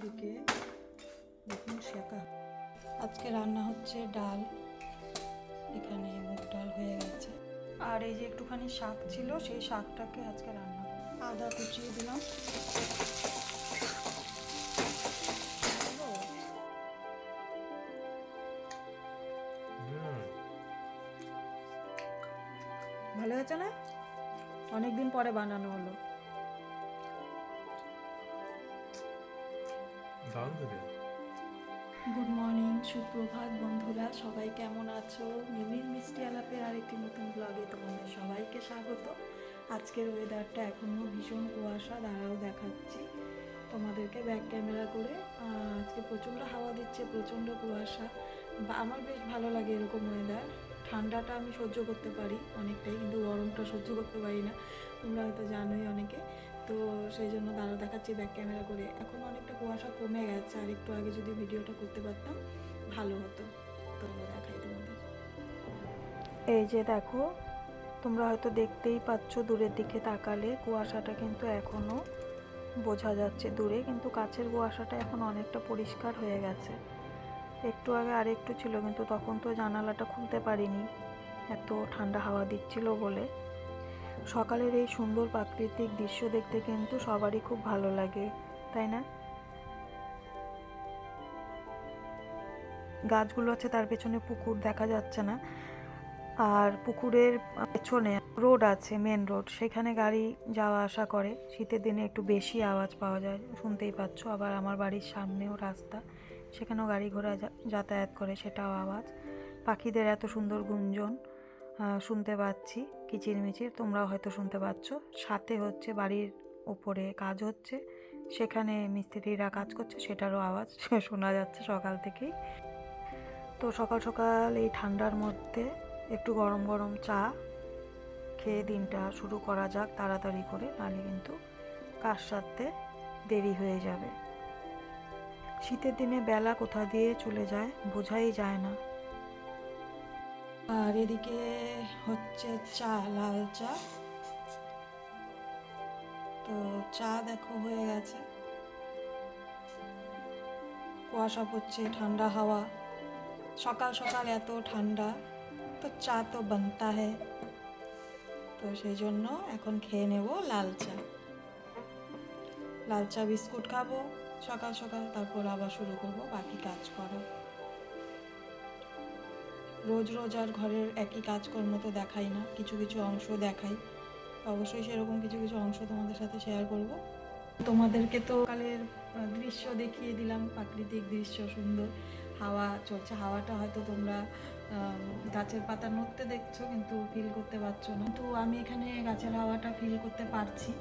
এদিকে দেখুন শেখা। আজকে রান্না হচ্ছে ডাল, এখানে মুগ ডাল হয়ে গেছে। আর এই যে একটুখানি শাক ছিল, সেই শাকটাকে আজকে রান্না করব। আদা কুচিয়ে দিলাম। ভালো হয়েছে না? অনেকদিন পরে বানানো হলো। গুড মর্নিং, সুপ্রভাত বন্ধুরা, সবাই কেমন আছো? মিমির মিষ্টি আলাপে আরেকটি নতুন ব্লগে তোমাদের সবাইকে স্বাগত। আজকের ওয়েদারটা এখনও ভীষণ কুয়াশা, দাঁড়াও দেখাচ্ছি তোমাদেরকে ব্যাক ক্যামেরা করে। আজকে প্রচণ্ড হাওয়া দিচ্ছে, প্রচণ্ড কুয়াশা। বা আমার বেশ ভালো লাগে এরকম ওয়েদার। ঠান্ডাটা আমি সহ্য করতে পারি অনেকটাই, কিন্তু গরমটা সহ্য করতে পারি না, তোমরা হয়তো জানোই অনেকে। তো সেই জন্য দাঁড়া দেখাচ্ছি ব্যাক ক্যামেরা করে। এখন অনেকটা কুয়াশা কমে গেছে, আর একটু আগে যদি ভিডিওটা করতে পারতাম ভালো হতো। তো দেখাই তোমাদের। এই যে দেখো, তোমরা হয়তো দেখতেই পাচ্ছ দূরের দিকে তাকালে কুয়াশাটা কিন্তু এখনও বোঝা যাচ্ছে দূরে, কিন্তু কাছের কুয়াশাটা এখন অনেকটা পরিষ্কার হয়ে গেছে। একটু আগে আর একটু ছিল, কিন্তু তখন তো জানালাটা খুলতে পারিনি, এত ঠান্ডা হাওয়া দিচ্ছিল বলে। সকালের এই সুন্দর প্রাকৃতিক দৃশ্য দেখতে কিন্তু সবারই খুব ভালো লাগে, তাই না? গাছগুলো আছে, তার পেছনে পুকুর দেখা যাচ্ছে না, আর পুকুরের পেছনে রোড আছে, মেন রোড, সেখানে গাড়ি যাওয়া আসা করে। শীতের দিনে একটু বেশি আওয়াজ পাওয়া যায়, শুনতেই পাচ্ছ। আবার আমার বাড়ির সামনেও রাস্তা, সেখানেও গাড়ি ঘোড়া যাতায়াত করে, সেটাও আওয়াজ। পাখিদের এত সুন্দর গুঞ্জন শুনতে পাচ্ছি, কিচিরমিচির, তোমরাও হয়তো শুনতে পাচ্ছ। সাথে হচ্ছে বাড়ির উপরে কাজ হচ্ছে, সেখানে মিস্ত্রিরা কাজ করছে, সেটারও আওয়াজ শোনা যাচ্ছে সকাল থেকেই। তো সকাল সকাল এই ঠান্ডার মধ্যে একটু গরম গরম চা খেয়ে দিনটা শুরু করা যাক তাড়াতাড়ি করে, নাহলে কিন্তু কাজ সারতে দেরি হয়ে যাবে। শীতের দিনে বেলা কোথা দিয়ে চলে যায় বোঝাই যায় না। আর এদিকে হচ্ছে চা, লাল চা। তো চা দেখো হয়ে গেছে, কুয়াশা পড়ছে, ঠান্ডা হাওয়া, সকাল সকাল এত ঠান্ডা, তো চা তো বানতা হ্যায়। তো সেই জন্য এখন খেয়ে নেব লাল চা। লাল চা বিস্কুট খাবো সকাল সকাল, তারপর আবার শুরু করব বাকি কাজ করা। রোজ রোজ আর ঘরের একই কাজকর্ম তো দেখাই না, কিছু কিছু অংশ দেখাই। অবশ্যই সেরকম কিছু কিছু অংশ তোমাদের সাথে শেয়ার করব। তোমাদেরকে তো সকালের দৃশ্য দেখিয়ে দিলাম, প্রাকৃতিক দৃশ্য, সুন্দর হাওয়া চলছে। হাওয়াটা হয়তো তোমরা গাছের পাতা নড়তে দেখছো, কিন্তু ফিল করতে পারছো না, কিন্তু আমি এখানে গাছের হাওয়াটা ফিল করতে পারছি।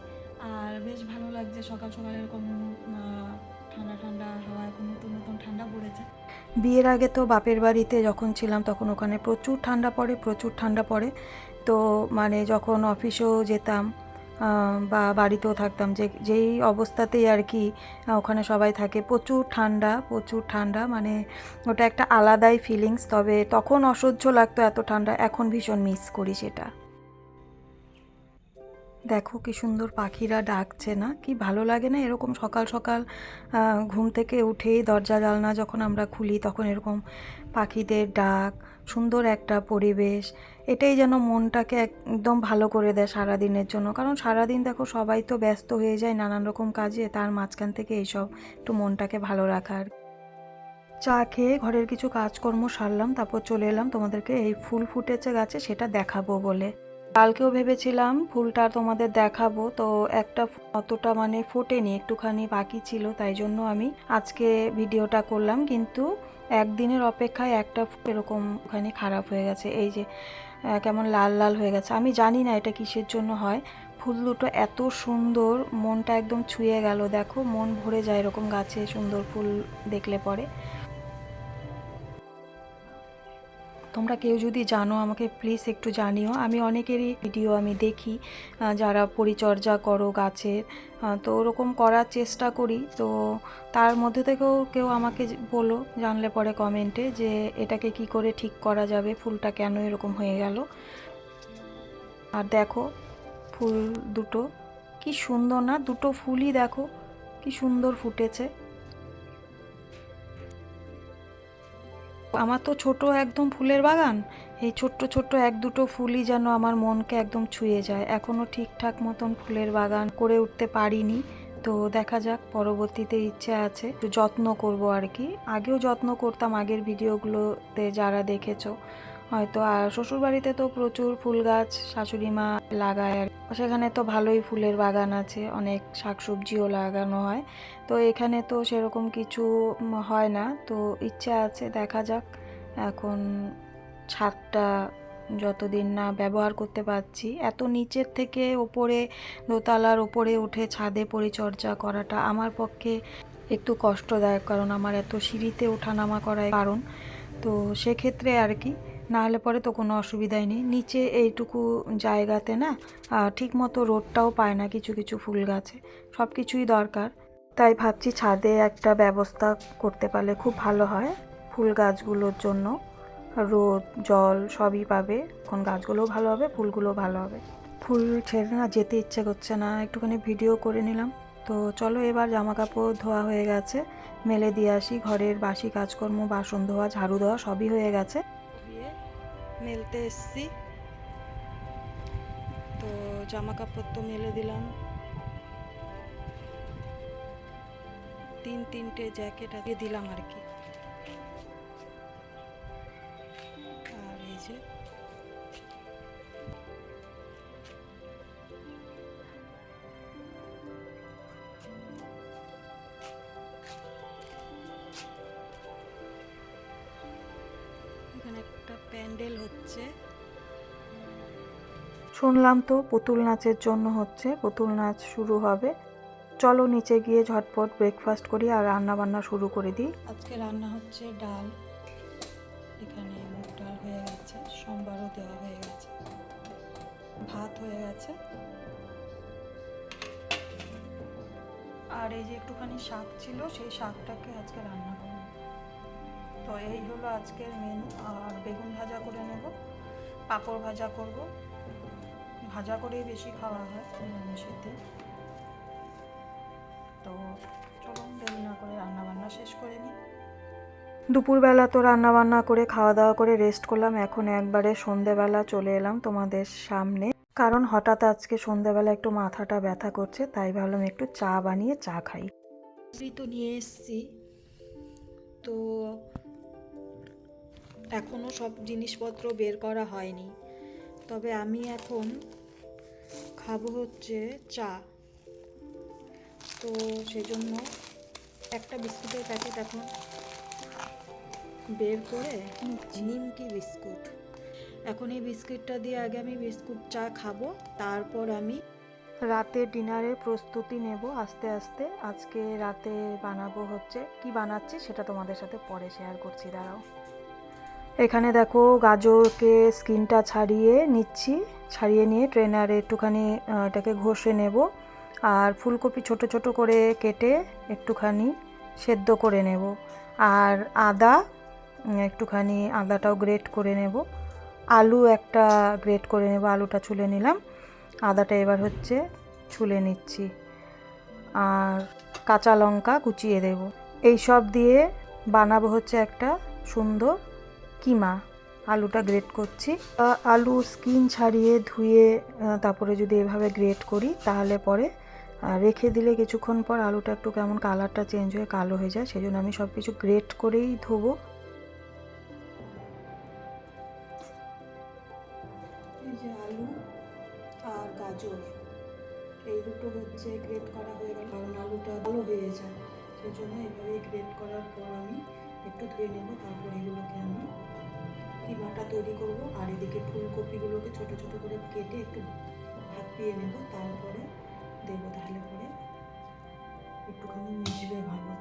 আর বেশ ভালো লাগছে সকাল সকাল এরকম ঠান্ডা ঠান্ডা হাওয়া, এখন নতুন নতুন ঠান্ডা পড়েছে। বিয়ের আগে তো বাপের বাড়িতে যখন ছিলাম তখন ওখানে প্রচুর ঠান্ডা পড়ে, প্রচুর ঠান্ডা পড়ে। তো মানে যখন অফিসেও যেতাম বা বাড়িতেও থাকতাম, যেই অবস্থাতেই আর কি, ওখানে সবাই থাকে, প্রচুর ঠান্ডা, প্রচুর ঠান্ডা, মানে ওটা একটা আলাদাই ফিলিংস। তবে তখন অসহ্য লাগতো এত ঠান্ডা, এখন ভীষণ মিস করি সেটা। দেখো কি সুন্দর পাখিরা ডাকছে না, কি ভালো লাগে না এরকম সকাল সকাল ঘুম থেকে উঠেই দরজা জানলা যখন আমরা খুলি তখন এরকম পাখিদের ডাক, সুন্দর একটা পরিবেশ, এটাই যেন মনটাকে একদম ভালো করে দেয় সারাদিনের জন্য। কারণ সারাদিন দেখো সবাই তো ব্যস্ত হয়ে যায় নানান রকম কাজে, তার মাঝখান থেকে এইসব একটু মনটাকে ভালো রাখার। চা খেয়ে ঘরের কিছু কাজকর্ম সারলাম, তারপর চলে এলাম তোমাদেরকে এই ফুল ফুটেছে গাছে সেটা দেখাবো বলে। কালকেও ভেবেছিলাম ফুলটা তোমাদের দেখাবো, তো একটা অতটা মানে ফোটেনি, একটুখানি বাকি ছিল, তাই জন্য আমি আজকে ভিডিওটা করলাম। কিন্তু একদিনের অপেক্ষায় একটা এরকম ওখানে খারাপ হয়ে গেছে, এই যে কেমন লাল লাল হয়ে গেছে। আমি জানি না এটা কিসের জন্য হয়। ফুল দুটো এত সুন্দর, মনটা একদম ছুঁয়ে গেল। দেখো মন ভরে যায় এরকম গাছে সুন্দর ফুল দেখলে পরে। তোমরা কেউ যদি জানো আমাকে প্লিজ একটু জানিও। আমি অনেকেরই ভিডিও আমি দেখি যারা পরিচর্যা করো গাছের, তো ওরকম করার চেষ্টা করি। তো তার মধ্যে থেকেও কেউ আমাকে বলো, জানলে পরে কমেন্টে, যে এটাকে কি করে ঠিক করা যাবে, ফুলটা কেন এরকম হয়ে গেল। আর দেখো ফুল দুটো কি সুন্দর না, দুটো ফুলই দেখো কি সুন্দর ফুটেছে। আমার তো ছোট একদম ফুলের বাগান, এই ছোট্ট ছোট্ট এক দুটো ফুলই যেন আমার মনকে একদম ছুঁয়ে যায়। এখনও ঠিকঠাক মতন ফুলের বাগান করে উঠতে পারিনি, তো দেখা যাক, পরবর্তীতে ইচ্ছে আছে একটু যত্ন করব আর কি। আগেও যত্ন করতাম, আগের ভিডিওগুলোতে যারা দেখেছো হয়তো। আর শ্বশুরবাড়িতে তো প্রচুর ফুল গাছ শাশুড়ি মা লাগায়, আর সেখানে তো ভালোই ফুলের বাগান আছে, অনেক শাকসবজিও লাগানো হয়। তো এখানে তো সেরকম কিছু হয় না, তো ইচ্ছা আছে, দেখা যাক। এখন ছাদটা যতদিন না ব্যবহার করতে পারছি, এত নিচের থেকে ওপরে দোতলার ওপরে উঠে ছাদে পরিচর্যা করাটা আমার পক্ষে একটু কষ্টদায়ক, কারণ আমার এত সিঁড়িতে ওঠানামা করার কারণ। তো সেক্ষেত্রে আর কি, না হলে পরে তো কোনো অসুবিধাই নেই। নিচে এইটুকু জায়গাতে না ঠিক মতো রোদটাও পায় না কিছু কিছু ফুল গাছে, সব কিছুই দরকার। তাই ভাবছি ছাদে একটা ব্যবস্থা করতে পারলে খুব ভালো হয়, ফুল গাছগুলোর জন্য রোদ জল সবই পাবে, এখন গাছগুলোও ভালো হবে, ফুলগুলোও ভালো হবে। ফুল ছেড়ে না যেতে ইচ্ছে করছে না, একটুখানি ভিডিও করে নিলাম। তো চলো, এবার জামা কাপড় ধোয়া হয়ে গেছে, মেলে দিয়ে আসি। ঘরের বাসি কাজকর্ম, বাসন ধোয়া, ঝাড়ু দেওয়া সবই হয়ে গেছে, দিয়ে মেলতে এসছি। তো জামা কাপড় তো মেলে দিলাম, তিনটে জ্যাকেট দিয়ে দিলাম আর কি। আর এই যে এখানে একটা প্যান্ডেল হচ্ছে, শুনলাম তো পুতুল নাচের জন্য হচ্ছে, পুতুল নাচ শুরু হবে। চলো নিচে গিয়ে ঝটপট ব্রেকফাস্ট করি আর রান্না বান্না শুরু করে দিই। আজকে রান্না হচ্ছে ডাল, এখানে মুগ ডাল হয়ে গেছে, সোমবারও দেওয়া হয়ে গেছে, ভাত হয়ে গেছে, আর এই যে একটুখানি শাক ছিল, সেই শাকটাকে আজকে রান্না করব। তো এই হলো আজকের মেনু। আর বেগুন ভাজা করে নেব, পাঁপড় ভাজা করব, ভাজা করেই বেশি খাওয়া হয় নিরামিষের দিন। তো চলো দেরি না করে রান্না বান্না শেষ করে নিই। দুপুরবেলা তো রান্না বান্না করে খাওয়া দাওয়া করে রেস্ট করলাম, এখন একবারে সন্ধেবেলা চলে এলাম তোমাদের সামনে, কারণ হঠাৎ আজকে সন্ধেবেলা একটু মাথাটা ব্যথা করছে, তাই ভাবলাম একটু চা বানিয়ে চা খাই। তো নিয়ে এসছি, তো এখনও সব জিনিসপত্র বের করা হয়নি, তবে আমি এখন খাবো হচ্ছে চা। তো সেজন্য একটা বিস্কুটের প্যাকেট এখন বের করে, নিমকি বিস্কুট, এখন এই বিস্কুটটা দিয়ে আগে আমি বিস্কুট চা খাবো, তারপর আমি রাতের ডিনারের প্রস্তুতি নেব আস্তে আস্তে। আজকে রাতে বানাবো হচ্ছে, কি বানাচ্ছি সেটা তোমাদের সাথে পরে শেয়ার করছি, দাঁড়াও। এখানে দেখো গাজরকে স্কিনটা ছাড়িয়ে নিচ্ছি, ছাড়িয়ে নিয়ে ট্রেনারে একটুখানি এটাকে ঘষে নেব। আর ফুলকপি ছোট ছোট করে কেটে একটুখানি সেদ্ধ করে নেব। আর আদা, একটুখানি আদাটাও গ্রেট করে নেব। আলু একটা গ্রেট করে নেব, আলুটা ছুলে নিলাম, আদাটা এবার হচ্ছে ছুলে নিচ্ছি। আর কাঁচা লঙ্কা কুচিয়ে দেব। এই সব দিয়ে বানাবো হচ্ছে একটা সুন্দর কিমা। আলুটা গ্রেট করছি, আলু স্কিন ছাড়িয়ে ধুয়ে তারপরে যদি এভাবে গ্রেট করি তাহলে পরে রেখে দিলে কিছুক্ষণ পর আলুটা একটু কেমন কালারটা চেঞ্জ হয়ে কালো হয়ে যায়, সেই জন্য আমি সব কিছু গ্রেট করেই ধোবো। এই যে আলু আর গাজর, এই দুটো হচ্ছে গ্রেট করা হয়ে গেল, কারণ আলুটা ভালো হয়ে যায়, সেই জন্য এভাবে গ্রেট করার পর আমি একটু ধুয়ে নেব, তারপর এগুলোকে আমি কিমাটা তৈরি করব। আর এদিকে ফুলকপিগুলোকে ছোট ছোট করে কেটে একটু ভাপিয়ে নেব, তারপরে দেবো, তাহলে পরে একটুখানি মিশবে ভালো।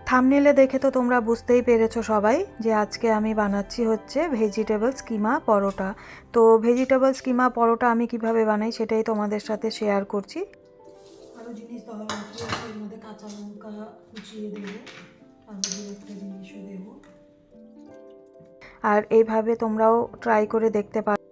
থাম্বনেলে দেখে তো তোমরা বুঝতেই পেরেছো সবাই যে আজকে আমি বানাচ্ছি হচ্ছে ভেজিটেবলস কিমা পরোটা। তো ভেজিটেবলস কিমা পরোটা আমি কিভাবে বানাই সেটাই তোমাদের সাথে শেয়ার করছি। আরও জিনিস দেওয়া বাকি আছে, এর মধ্যে কাঁচা লঙ্কা কুচিয়ে দেবো, আরও দু একটা জিনিসও দেবো। আর এইভাবে তোমরাও ট্রাই করে দেখতে পারো।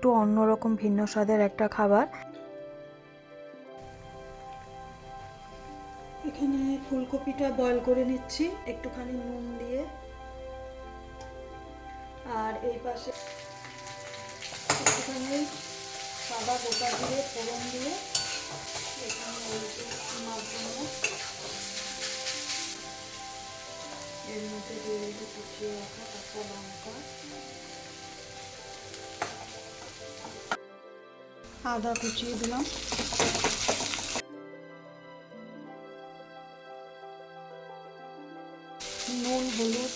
একটু অন্যরকম ভিন্ন স্বাদের একটা খাবার। এখানে ফুলকপিটা বয়েল করে নিচ্ছি একটুখানি নুন দিয়ে। আর এই পাশে একটুখানি সাদা গোটা দিয়ে ফোড়ন দিয়ে এখানে ওই যে মাছগুলো এর মধ্যে দিয়ে রেখে কুচিয়ে রাখা কাঁচা লঙ্কা, আদা কুচিয়ে দিলাম, নুন হলুদ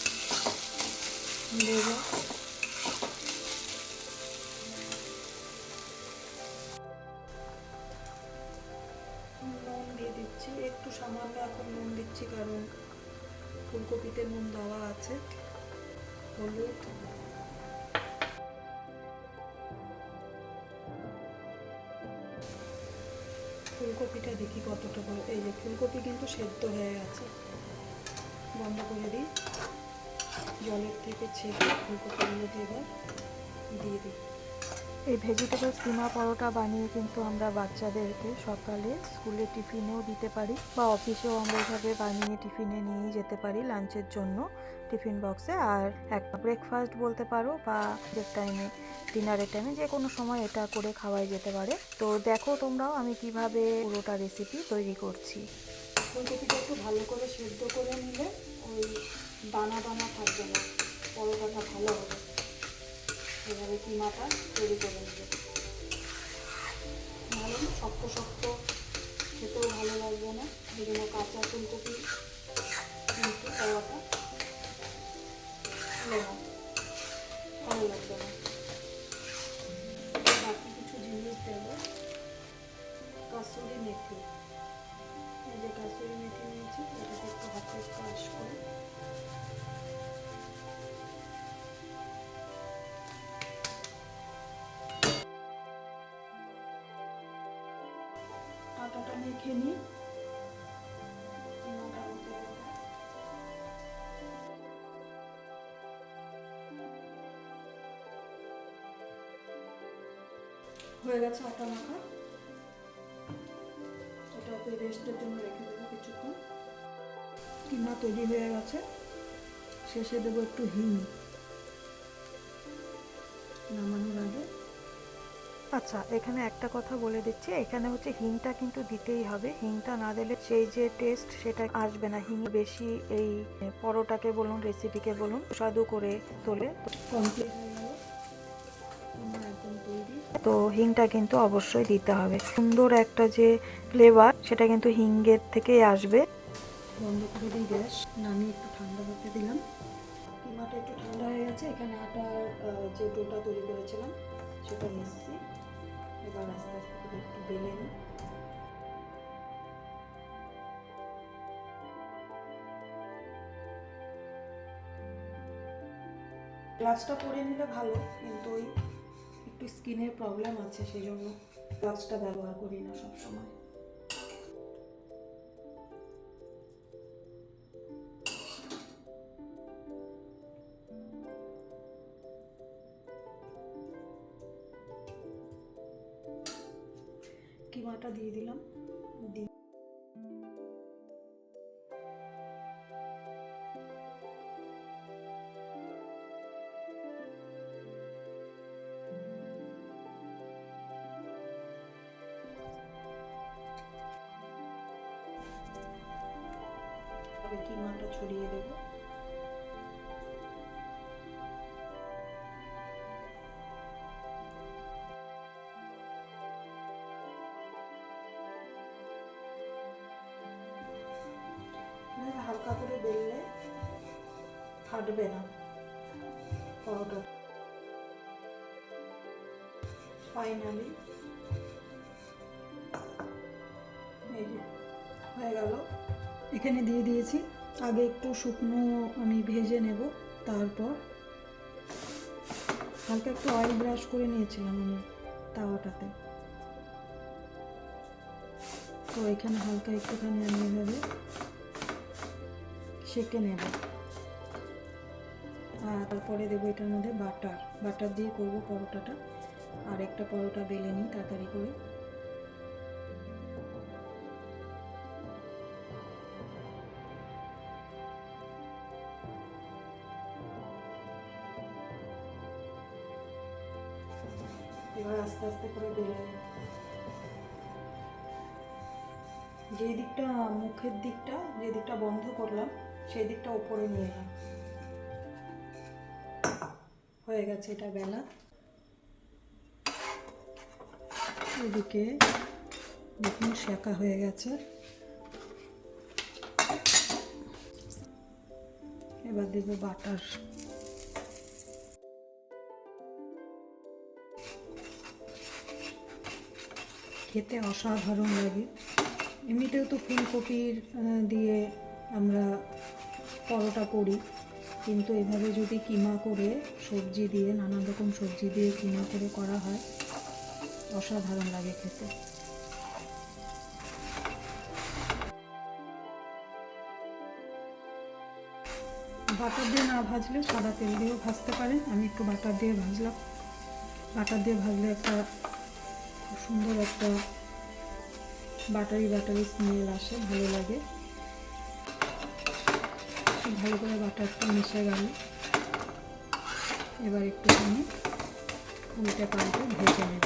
দেব, নুন দিয়ে দিচ্ছি একটু সামান্য, এখন নুন দিচ্ছি কারণ ফুলকপিতে নুন দেওয়া আছে। হলুদ, ফুলকপিটা দেখি কতটা বড়। এই যে ফুলকপি কিন্তু সেদ্ধ হয়ে গেছে। বন্ধ করে দিই, জলের থেকে ছেঁকে ফুলকপিগুলো দিয়ে দিই। এই ভেজিটেবল কিমা পরোটা বানিয়ে কিন্তু আমরা বাচ্চাদেরকে সকালে স্কুলে টিফিনেও দিতে পারি বা অফিসেও আমরা এইভাবে বানিয়ে টিফিনে নিয়ে যেতে পারি লাঞ্চের জন্য টিফিন বক্সে। আর একটা ব্রেকফাস্ট বলতে পারো বা টাইমে ডিনারের টাইমে যে কোনো সময় এটা করে খাওয়াই যেতে পারে। তো দেখো তোমরাও আমি কিভাবে পুরোটা রেসিপি তৈরি করছি। ফুলকপিটা একটু ভালো করে সেদ্ধ করে নিলে ওই দানা দানা থাকবে না, পরোটাটা ভালো হবে। এভাবে কিমাটা তৈরি করে নেবে, ভালো শক্ত শক্ত খেতেও ভালো লাগবে না। এই জন্য কাঁচা ফুলকপি কিন্তু পরোটা ভালো লাগবে না। বাকি কিছু জিনিস দেবো, কাসুরি মেথি, এই যে কাসুরি মেথি নিয়েছি, এটাকে একটু হাতে ক্রাশ করে আটাটা মেখে নিই। হয়ে গেছে আটা মাখা, এটাকে রেস্টের জন্য রেখে দেবো কিছুক্ষণ। কিমা তৈরি হয়ে গেছে, শেষে দেবো একটু হিং নামানোর আগে। আচ্ছা, এখানে একটা কথা বলে দিচ্ছি, এখানে হচ্ছে হিংটা কিন্তু দিতেই হবে। হিংটা না দিলে সেই যে টেস্ট সেটা আসবে না। হিং বেশি এই পরোটাকে বলুন রেসিপিকে বলুন সুস্বাদু করে তোলে। কমপ্লিট হয়ে গেল, একদম তৈরি। তো হিংটা কিন্তু অবশ্যই দিতে হবে, সুন্দর একটা যে ফ্লেভার সেটা কিন্তু হিংয়ের থেকেই আসবে। বন্ধ করে দিই গ্যাস, নামিয়ে একটু ঠান্ডা হতে দিলাম। কিমাটা একটু ঠান্ডা হয়ে গেছে, এখানে আটার যে ডোটা তৈরি করেছিলাম সেটা নিচ্ছি। এবার আস্তে আস্তে করে একটু বেলে নিই। গ্লাভসটা পরে নিলে ভালো, কিন্তু ওই একটু স্কিনের প্রবলেম আছে, সেই জন্য গ্লাভসটা ব্যবহার করি না সবসময়। কিমাটা দিয়ে দিলাম, কিমাটা ছড়িয়ে দেবো। হালকা করে বেললে ফাটবে না পরোটা। ফাইনালি এই যে হয়ে গেল। এখানে দিয়ে দিয়েছি, আগে একটু শুকনো আমি ভেজে নেব, তারপর হালকা একটু অয়েল ব্রাশ করে নিয়েছিলাম আমি তাওয়াটাতে। তো এখানে হালকা একটুখানি আমি এভাবে সেঁকে নেব। আর তারপরে দেবো এটার মধ্যে বাটার দিয়ে করবো পরোটাটা। আর একটা পরোটা বেলে নিই তাড়াতাড়ি করে। এবার আস্তে আস্তে করে বেলে যে দিকটা মুখের দিকটা, যে দিকটা বন্ধ করলাম সেই দিকটা উপরে নিয়ে এলাম। হয়ে গেছে এটা বেলা। এদিকে দেখুন সেঁকা হয়ে গেছে। এবার দেবো বাটার। খেতে অসাধারণ লাগে। এমনিতেও তো ফুলকপির দিয়ে আমরা পরোটা করি, কিন্তু এভাবে যদি কিমা করে সবজি দিয়ে, নানান রকম সবজি দিয়ে কিমা করে করা হয়, অসাধারণ লাগে খেতে। বাটার দিয়ে না ভাজলে সাদা তেল দিয়েও ভাজতে পারেন। আমি একটু বাটার দিয়ে ভাজলাম। বাটার দিয়ে ভাজলে একটা খুব সুন্দর একটা বাটারি বাটারি স্মেল আসে, ভালো লাগে। ভালো করে বাটারটা মিশে গেল। এবার একটুখানি উল্টে পাল্টে ভেজে নেব।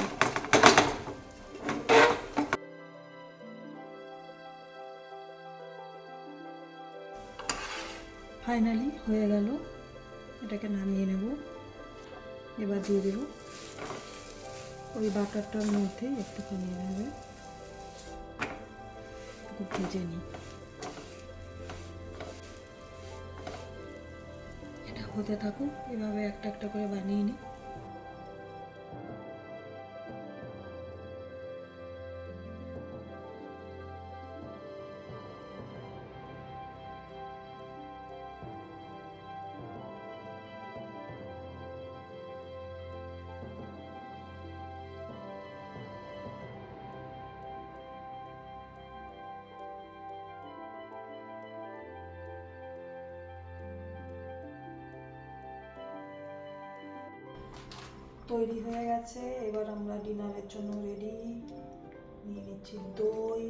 ফাইনালি হয়ে গেল, এটাকে নামিয়ে নেব। এবার দিয়ে দেব ওই বাটারটার মধ্যে একটুখানি এভাবে একটু ভেজে নিই। এটা হতে থাকুক, এভাবে একটা একটা করে বানিয়ে নিই। তৈরি হয়ে গেছে। এবার আমরা ডিনারের জন্য রেডি। নিয়ে নিচ্ছি দই,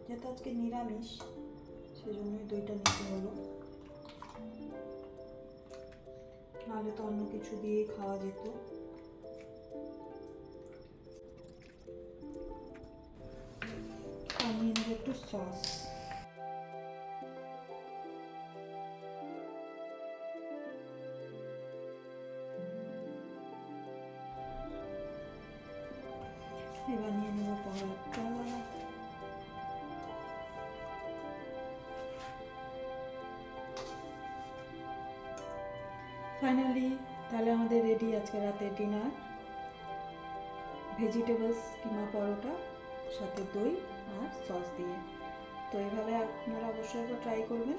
যেহেতু আজকে নিরামিষ সেজন্যই দইটা নিতে হলো, নাহলে তো অন্য কিছু দিয়ে খাওয়া যেত। আর নিয়ে নেব একটু সস। এবার নিয়ে নেব পরোটা। ফাইনালি তাহলে আমাদের রেডি আজকে রাতের ডিনার। ভেজিটেবলস কিমা পরোটা সাথে দই আর সস দিয়ে। তো এইভাবে আপনারা অবশ্যই একবার ট্রাই করবেন,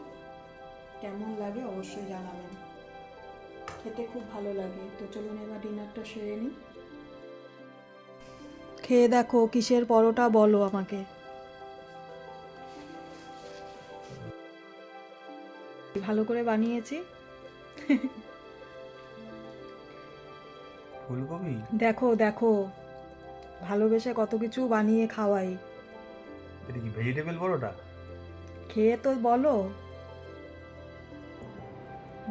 কেমন লাগে অবশ্যই জানাবেন। খেতে খুব ভালো লাগে। তো চলুন এবার ডিনারটা সেরে নিই। খেয়ে দেখো কিসের পরোটা বলো আমাকে। ভালো করে বানিয়েছি। ফুলকপি দেখো দেখো, ভালোবেসে কত কিছু বানিয়ে খাওয়াই। এটা কি ভেজিটেবল পরোটা? খেয়ে তো বলো।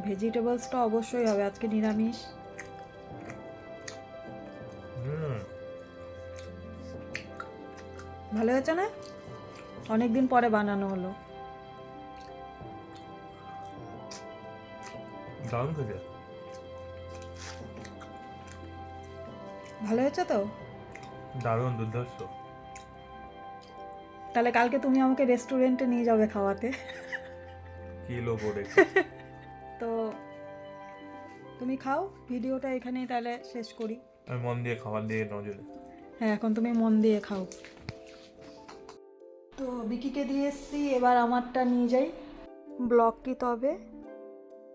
ভেজিটেবলসটা অবশ্যই হবে, আজকে নিরামিষ। ভালো হয়েছে না? অনেকদিন পরে বানানো হলো। দারুণ খেতে। ভালো হয়েছে তো? দারুণ, দুর্ধর্ষ। তাহলে কালকে তুমি আমাকে রেস্টুরেন্টে নিয়ে যাবে খাওয়াতে। কিলো করে। তো তুমি খাও, ভিডিওটা এখানেই তাহলে শেষ করি। আমি মন দিয়ে খাবার দিয়ে নজরে। হ্যাঁ, এখন তুমি মন দিয়ে খাও। তো বিকিকে দিয়ে এসছি, এবার আমারটা নিয়ে যাই ব্লগটি। তবে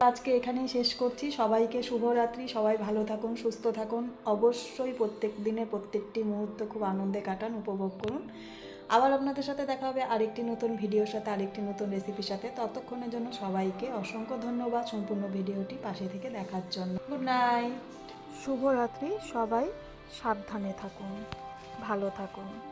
আজকে এখানেই শেষ করছি। সবাইকে শুভরাত্রি। সবাই ভালো থাকুন, সুস্থ থাকুন। অবশ্যই প্রত্যেক দিনের প্রত্যেকটি মুহূর্ত খুব আনন্দে কাটান, উপভোগ করুন। আবার আপনাদের সাথে দেখা হবে আরেকটি নতুন ভিডিওর সাথে, আরেকটি নতুন রেসিপির সাথে। ততক্ষণের জন্য সবাইকে অসংখ্য ধন্যবাদ সম্পূর্ণ ভিডিওটি পাশে থেকে দেখার জন্য। Good night. শুভরাত্রি, সবাই সাবধানে থাকুন, ভালো থাকুন।